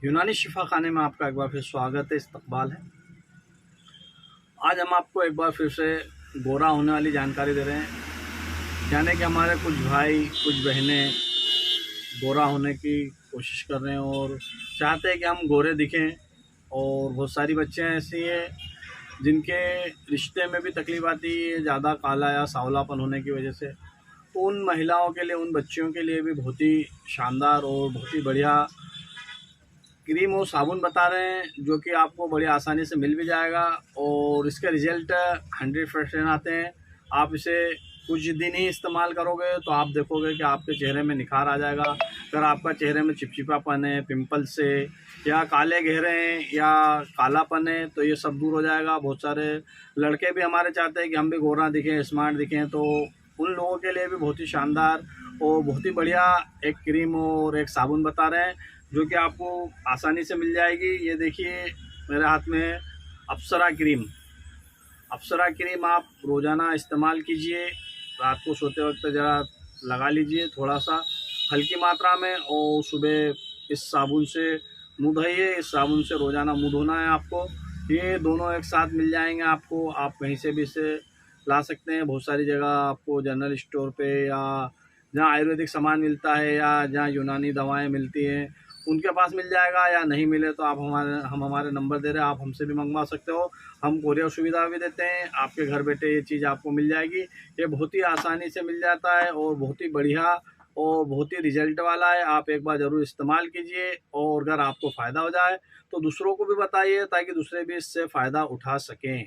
यूनानी शिफा खाने में आपका एक बार फिर स्वागत है, इस्तकबाल है। आज हम आपको एक बार फिर से गोरा होने वाली जानकारी दे रहे हैं। यानी कि हमारे कुछ भाई कुछ बहनें गोरा होने की कोशिश कर रहे हैं और चाहते हैं कि हम गोरे दिखें। और बहुत सारी बच्चियां ऐसी हैं जिनके रिश्ते में भी तकलीफ आती है ज़्यादा काला या सांवलापन होने की वजह से। तो उन महिलाओं के लिए, उन बच्चियों के लिए भी बहुत ही शानदार और बहुत ही बढ़िया क्रीम और साबुन बता रहे हैं, जो कि आपको बड़ी आसानी से मिल भी जाएगा और इसके रिज़ल्ट 100% आते हैं। आप इसे कुछ दिन ही इस्तेमाल करोगे तो आप देखोगे कि आपके चेहरे में निखार आ जाएगा। अगर आपका चेहरे में चिपचिपापन है, पिंपल्स से या काले घेरे हैं या कालापन है, तो ये सब दूर हो जाएगा। बहुत सारे लड़के भी हमारे चाहते हैं कि हम भी गोरा दिखें, स्मार्ट दिखें, तो उन लोगों के लिए भी बहुत ही शानदार और बहुत ही बढ़िया एक क्रीम और एक साबुन बता रहे हैं, जो कि आपको आसानी से मिल जाएगी। ये देखिए मेरे हाथ में है अप्सरा क्रीम। अप्सरा क्रीम आप रोज़ाना इस्तेमाल कीजिए। रात को सोते वक्त ज़रा लगा लीजिए थोड़ा सा हल्की मात्रा में, और सुबह इस साबुन से मुँह धोइए। इस साबुन से रोज़ाना मुँह धोना है आपको। ये दोनों एक साथ मिल जाएंगे आपको। आप कहीं से भी इसे ला सकते हैं। बहुत सारी जगह आपको जनरल स्टोर पे या जहाँ आयुर्वेदिक सामान मिलता है या जहाँ यूनानी दवाएं मिलती हैं उनके पास मिल जाएगा। या नहीं मिले तो आप हमारे नंबर दे रहे हैं, आप हमसे भी मंगवा सकते हो। हम कोरियर सुविधा भी देते हैं। आपके घर बैठे ये चीज़ आपको मिल जाएगी। ये बहुत ही आसानी से मिल जाता है और बहुत ही बढ़िया और बहुत ही रिजल्ट वाला है। आप एक बार ज़रूर इस्तेमाल कीजिए और अगर आपको फ़ायदा हो जाए तो दूसरों को भी बताइए, ताकि दूसरे भी इससे फ़ायदा उठा सकें।